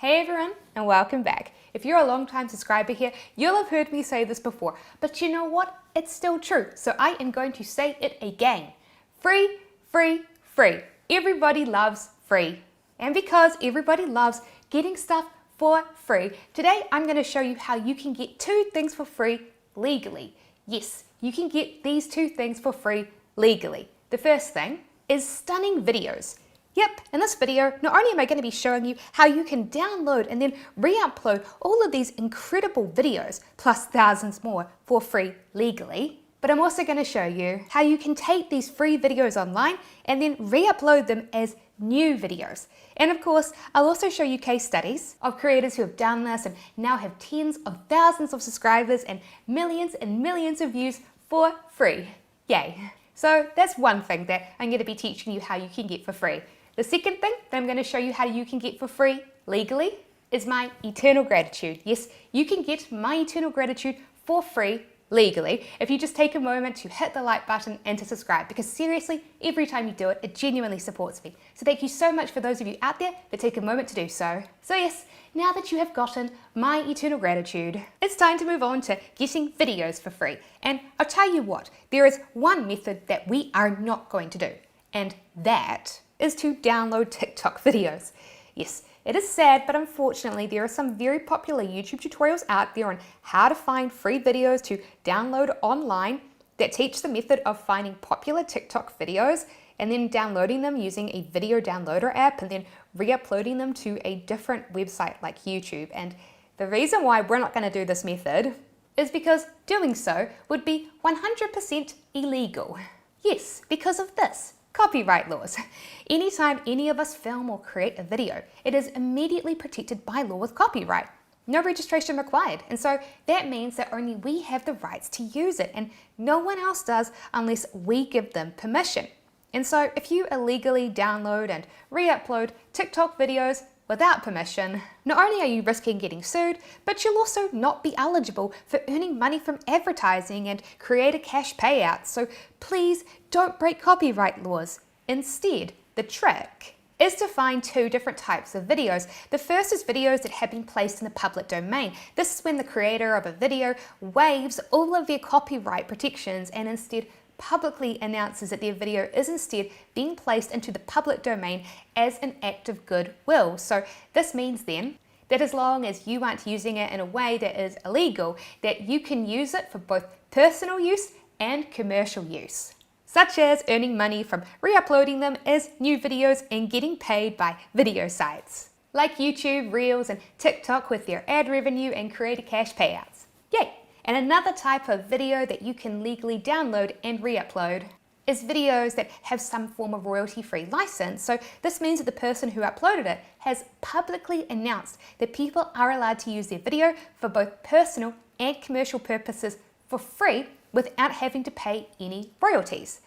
Hey everyone, and welcome back. If you're a long-time subscriber here, you'll have heard me say this before, but you know what? It's still true, so I am going to say it again. Free, free, free. Everybody loves free. And because everybody loves getting stuff for free, today I'm going to show you how you can get two things for free legally. Yes, you can get these two things for free legally. The first thing is stunning videos. Yep, in this video, not only am I going to be showing you how you can download and then re-upload all of these incredible videos, plus thousands more, for free legally, but I'm also going to show you how you can take these free videos online and then re-upload them as new videos. And of course, I'll also show you case studies of creators who have done this and now have tens of thousands of subscribers and millions of views for free. Yay! So that's one thing that I'm going to be teaching you how you can get for free. The second thing that I'm going to show you how you can get for free legally is my eternal gratitude. Yes, you can get my eternal gratitude for free legally if you just take a moment to hit the like button and to subscribe, because seriously, every time you do it, it genuinely supports me. So thank you so much for those of you out there that take a moment to do so. So yes, now that you have gotten my eternal gratitude, it's time to move on to getting videos for free. And I'll tell you what, there is one method that we are not going to do, and that is to download TikTok videos. Yes, it is sad, but unfortunately there are some very popular YouTube tutorials out there on how to find free videos to download online that teach the method of finding popular TikTok videos and then downloading them using a video downloader app and then re-uploading them to a different website like YouTube. And the reason why we're not going to do this method is because doing so would be 100% illegal. Yes, because of this. Copyright laws. Anytime any of us film or create a video, it is immediately protected by law with copyright. No registration required, and so that means that only we have the rights to use it and no one else does unless we give them permission. And so if you illegally download and re-upload TikTok videos without permission, not only are you risking getting sued, but you'll also not be eligible for earning money from advertising and creator cash payouts. So please don't break copyright laws. Instead, the trick is to find two different types of videos. The first is videos that have been placed in the public domain. This is when the creator of a video waives all of their copyright protections and instead publicly announces that their video is instead being placed into the public domain as an act of goodwill. So this means then that as long as you aren't using it in a way that is illegal, that you can use it for both personal use and commercial use, such as earning money from re-uploading them as new videos and getting paid by video sites like YouTube, Reels, and TikTok with their ad revenue and creator cash payouts. Yay! And another type of video that you can legally download and re-upload is videos that have some form of royalty-free license. So this means that the person who uploaded it has publicly announced that people are allowed to use their video for both personal and commercial purposes for free without having to pay any royalties.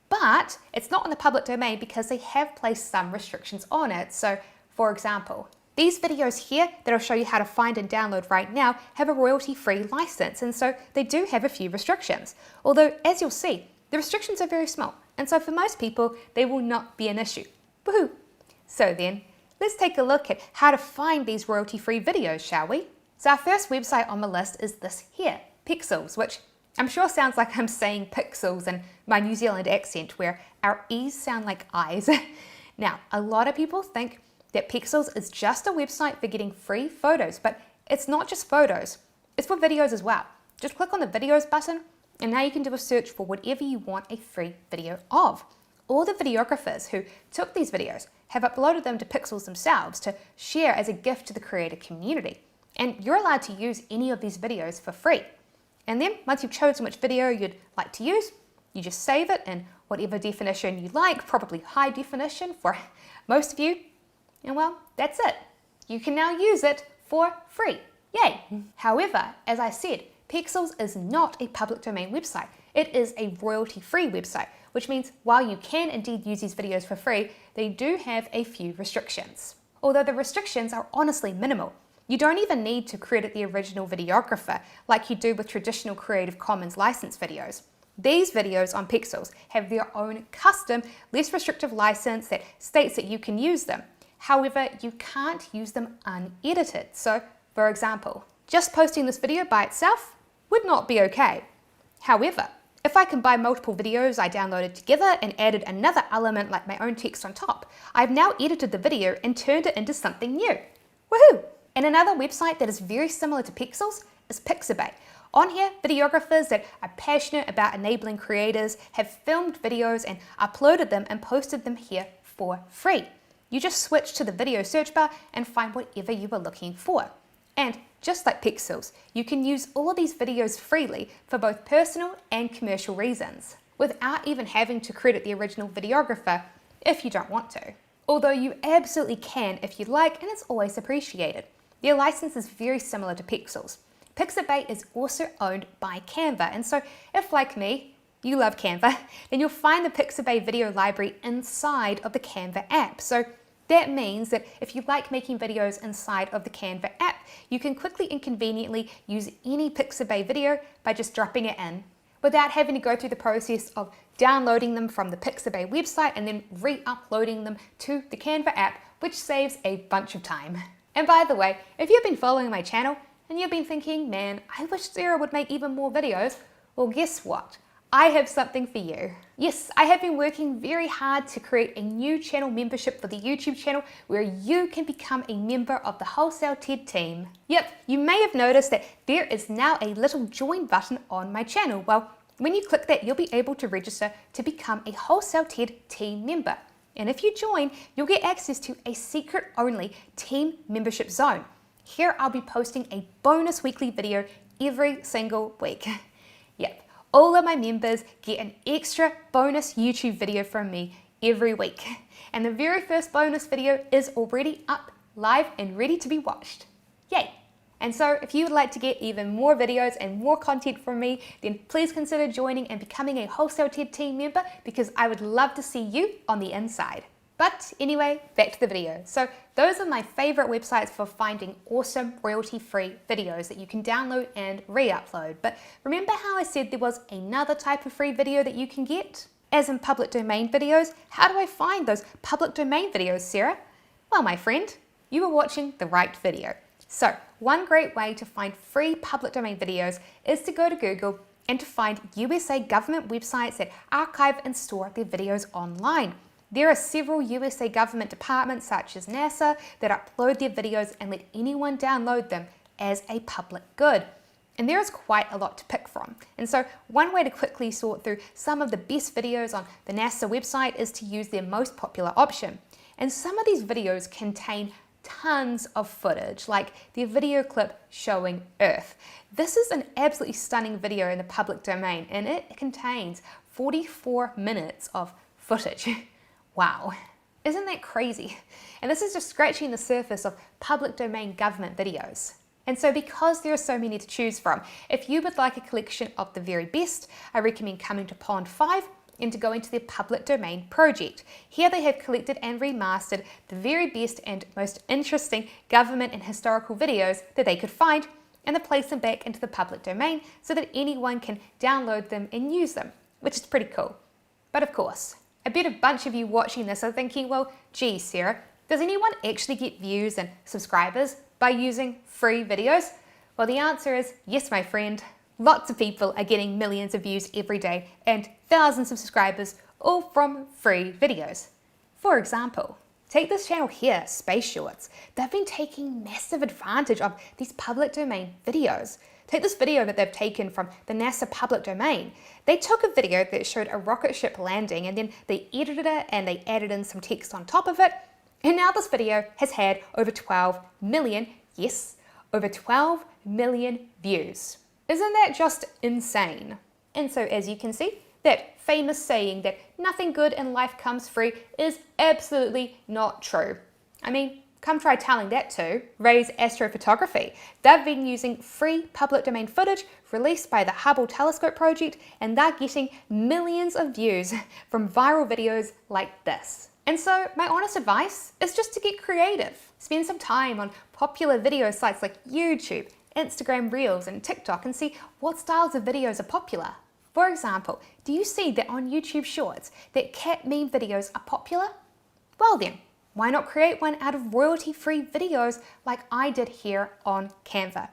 But it's not in the public domain because they have placed some restrictions on it. So for example, these videos here that I'll show you how to find and download right now have a royalty-free license, and so they do have a few restrictions. Although, as you'll see, the restrictions are very small, and so for most people, they will not be an issue. Woohoo! So then, let's take a look at how to find these royalty-free videos, shall we? So our first website on the list is this here, Pixels, which I'm sure sounds like I'm saying pixels in my New Zealand accent, where our E's sound like I's. Now, a lot of people think that Pixels is just a website for getting free photos, but it's not just photos, it's for videos as well. Just click on the videos button and now you can do a search for whatever you want a free video of. All the videographers who took these videos have uploaded them to Pixels themselves to share as a gift to the creator community. And you're allowed to use any of these videos for free. And then once you've chosen which video you'd like to use, you just save it in whatever definition you like, probably high definition for most of you. And well, that's it. You can now use it for free. Yay! However, as I said, Pixels is not a public domain website. It is a royalty-free website, which means while you can indeed use these videos for free, they do have a few restrictions. Although the restrictions are honestly minimal. You don't even need to credit the original videographer like you do with traditional Creative Commons license videos. These videos on Pixels have their own custom, less restrictive license that states that you can use them. However, you can't use them unedited. So, for example, just posting this video by itself would not be okay. However, if I combine multiple videos I downloaded together and added another element like my own text on top, I've now edited the video and turned it into something new. Woohoo! And another website that is very similar to Pexels is Pixabay. On here, videographers that are passionate about enabling creators have filmed videos and uploaded them and posted them here for free. You just switch to the video search bar and find whatever you are looking for. And just like Pexels, you can use all of these videos freely for both personal and commercial reasons, without even having to credit the original videographer if you don't want to. Although you absolutely can if you like, and it's always appreciated. Their license is very similar to Pexels. Pixabay is also owned by Canva, and so if, like me, you love Canva, then you'll find the Pixabay video library inside of the Canva app. So that means that if you like making videos inside of the Canva app, you can quickly and conveniently use any Pixabay video by just dropping it in, without having to go through the process of downloading them from the Pixabay website and then re-uploading them to the Canva app, which saves a bunch of time. And by the way, if you've been following my channel and you've been thinking, man, I wish Sarah would make even more videos, well, guess what? I have something for you. Yes, I have been working very hard to create a new channel membership for the YouTube channel where you can become a member of the Wholesale TED team. Yep, you may have noticed that there is now a little join button on my channel. Well, when you click that, you'll be able to register to become a Wholesale TED team member. And if you join, you'll get access to a secret-only team membership zone. Here I'll be posting a bonus weekly video every single week. Yep. All of my members get an extra bonus YouTube video from me every week. And the very first bonus video is already up, live, and ready to be watched. Yay! And so if you would like to get even more videos and more content from me, then please consider joining and becoming a Wholesale TED team member, because I would love to see you on the inside. But anyway, back to the video. So those are my favorite websites for finding awesome royalty-free videos that you can download and re-upload. But remember how I said there was another type of free video that you can get? As in public domain videos? How do I find those public domain videos, Sarah? Well, my friend, you are watching the right video. So one great way to find free public domain videos is to go to Google and to find USA government websites that archive and store their videos online. There are several USA government departments such as NASA that upload their videos and let anyone download them as a public good. And there is quite a lot to pick from. And so one way to quickly sort through some of the best videos on the NASA website is to use their most popular option. And some of these videos contain tons of footage, like their video clip showing Earth. This is an absolutely stunning video in the public domain, and it contains 44 minutes of footage. Wow, isn't that crazy? And this is just scratching the surface of public domain government videos. And so because there are so many to choose from, if you would like a collection of the very best, I recommend coming to Pond 5 and to go into their public domain project. Here they have collected and remastered the very best and most interesting government and historical videos that they could find, and they place them back into the public domain so that anyone can download them and use them, which is pretty cool. But of course, I bet a bunch of you watching this are thinking, well, geez, Sarah, does anyone actually get views and subscribers by using free videos? Well, the answer is yes, my friend. Lots of people are getting millions of views every day and thousands of subscribers, all from free videos. For example, take this channel here, Space Shorts. They've been taking massive advantage of these public domain videos. Take this video that they've taken from the NASA public domain. They took a video that showed a rocket ship landing, and then they edited it and they added in some text on top of it. And now this video has had over 12 million, yes, over 12 million views. Isn't that just insane? And so as you can see, that famous saying that nothing good in life comes free is absolutely not true. I mean, come try telling that to Ray's Astrophotography. They've been using free public domain footage released by the Hubble Telescope Project, and they're getting millions of views from viral videos like this. And so my honest advice is just to get creative. Spend some time on popular video sites like YouTube, Instagram Reels, and TikTok and see what styles of videos are popular. For example, do you see that on YouTube Shorts that cat meme videos are popular? Well then, Why not create one out of royalty-free videos like I did here on Canva?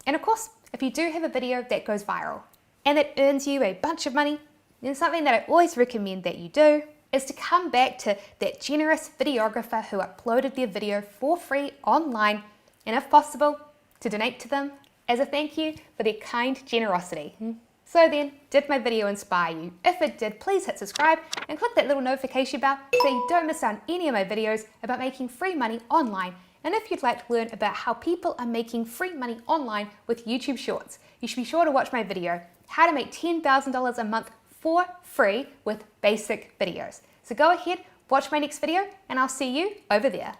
And of course, if you do have a video that goes viral and it earns you a bunch of money, then something that I always recommend that you do is to come back to that generous videographer who uploaded their video for free online, and if possible, to donate to them as a thank you for their kind generosity. So then, did my video inspire you? If it did, please hit subscribe and click that little notification bell so you don't miss out on any of my videos about making free money online. And if you'd like to learn about how people are making free money online with YouTube Shorts, you should be sure to watch my video, How to Make $10,000 a Month for Free with Basic Videos. So go ahead, watch my next video, and I'll see you over there.